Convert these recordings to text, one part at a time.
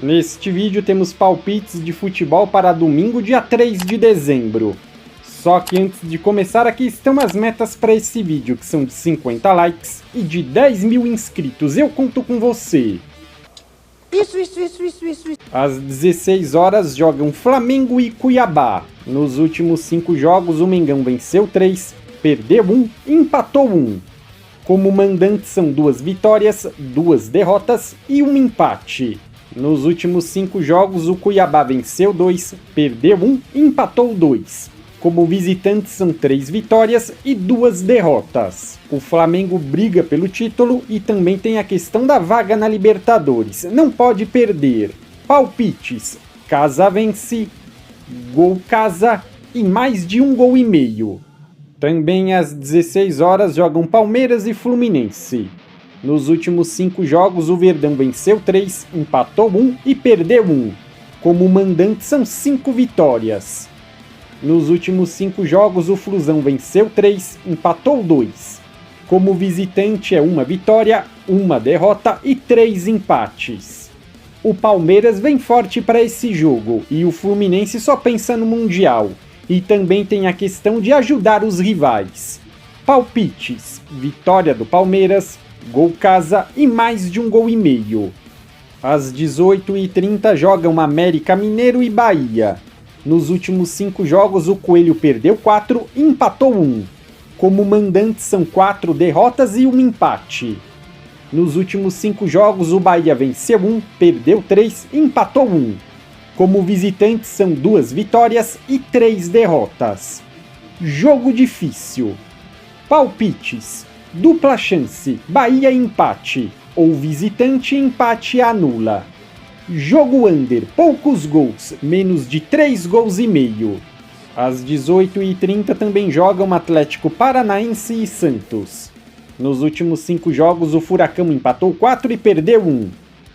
Neste vídeo temos palpites de futebol para domingo, dia 3 de dezembro. Só que antes de começar, aqui estão as metas para esse vídeo, que são de 50 likes e de 10 mil inscritos. Eu conto com você. Isso. Às 16 horas jogam Flamengo e Cuiabá. Nos últimos 5 jogos o Mengão venceu 3, perdeu 1 e empatou 1. Como mandante são 2 vitórias, 2 derrotas e 1 empate. Nos últimos 5 jogos o Cuiabá venceu 2, perdeu 1 e empatou 2. Como visitante são 3 vitórias e 2 derrotas. O Flamengo briga pelo título e também tem a questão da vaga na Libertadores. Não pode perder. Palpites: Casa vence, gol Casa e mais de 1 gol e meio. Também às 16 horas jogam Palmeiras e Fluminense. Nos últimos 5 jogos o Verdão venceu 3, empatou 1 e perdeu 1. Como mandante são 5 vitórias. Nos últimos 5 jogos o Flusão venceu 3, empatou 2. Como visitante é 1 vitória, 1 derrota e 3 empates. O Palmeiras vem forte para esse jogo e o Fluminense só pensa no Mundial. E também tem a questão de ajudar os rivais. Palpites: vitória do Palmeiras, gol Casa e mais de 1 gol e meio. Às 18h30 jogam América Mineiro e Bahia. Nos últimos 5 jogos o Coelho perdeu 4 e empatou 1. Como mandante são 4 derrotas e 1 empate. Nos últimos 5 jogos o Bahia venceu 1, perdeu 3 e empatou 1. Como visitante são 2 vitórias e 3 derrotas. Jogo difícil. Palpites: dupla chance, Bahia empate, ou visitante empate anula. Jogo under, poucos gols, menos de 3 gols e meio. Às 18h30 também jogam Atlético Paranaense e Santos. Nos últimos 5 jogos o Furacão empatou 4 e perdeu 1.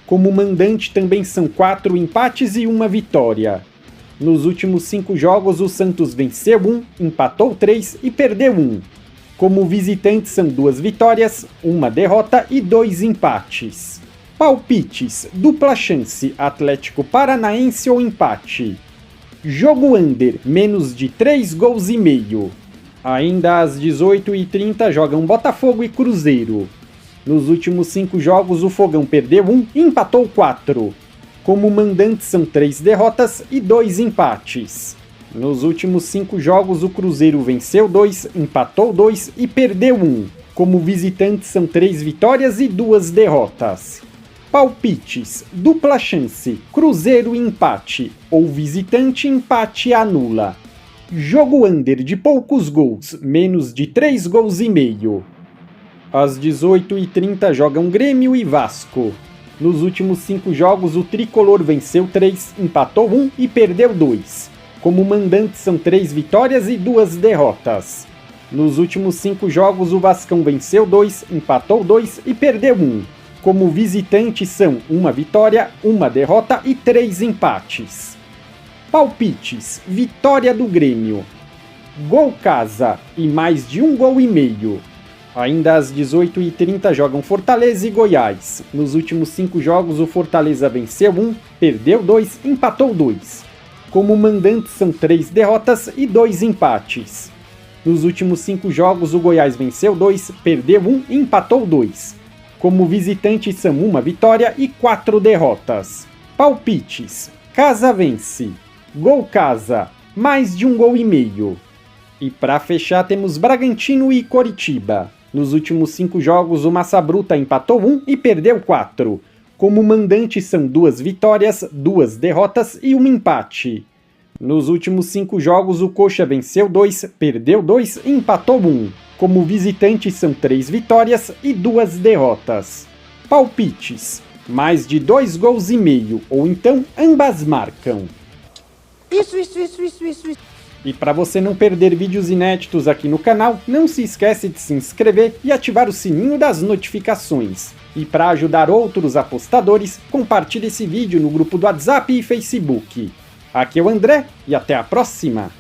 Como mandante também são 4 empates e 1 vitória. Nos últimos 5 jogos o Santos venceu 1, empatou 3 e perdeu 1. Como visitante são 2 vitórias, 1 derrota e 2 empates. Palpites: dupla chance, Atlético Paranaense ou empate. Jogo under, menos de 3 gols e meio. Ainda às 18h30 jogam Botafogo e Cruzeiro. Nos últimos 5 jogos o Fogão perdeu 1 e empatou 4. Como mandante são 3 derrotas e 2 empates. Nos últimos 5 jogos o Cruzeiro venceu 2, empatou 2 e perdeu 1. Como visitante são 3 vitórias e 2 derrotas. Palpites: dupla chance, Cruzeiro empate, ou visitante empate anula. Jogo under de poucos gols, menos de 3 gols e meio. Às 18h30 jogam Grêmio e Vasco. Nos últimos 5 jogos o Tricolor venceu 3, empatou 1 e perdeu 2. Como mandante são 3 vitórias e 2 derrotas. Nos últimos 5 jogos o Vascão venceu 2, empatou 2 e perdeu 1. Como visitante são 1 vitória, 1 derrota e 3 empates. Palpites: vitória do Grêmio, gol Casa e mais de 1 gol e meio. Ainda às 18h30 jogam Fortaleza e Goiás. Nos últimos 5 jogos o Fortaleza venceu 1, perdeu 2, empatou 2. Como mandante são 3 derrotas e 2 empates. Nos últimos 5 jogos o Goiás venceu 2, perdeu 1 e empatou 2. Como visitante são 1 vitória e 4 derrotas. Palpites: Casa vence, gol Casa, mais de 1 gol e meio. E para fechar temos Bragantino e Coritiba. Nos últimos 5 jogos o Massa Bruta empatou 1 e perdeu 4. Como mandante são 2 vitórias, 2 derrotas e 1 empate. Nos últimos 5 jogos o Coxa venceu 2, perdeu 2 e empatou 1. Como visitante são 3 vitórias e 2 derrotas. Palpites: mais de 2 gols e meio, ou então ambas marcam. Isso. E para você não perder vídeos inéditos aqui no canal, não se esquece de se inscrever e ativar o sininho das notificações. E para ajudar outros apostadores, compartilhe esse vídeo no grupo do WhatsApp e Facebook. Aqui é o André e até a próxima!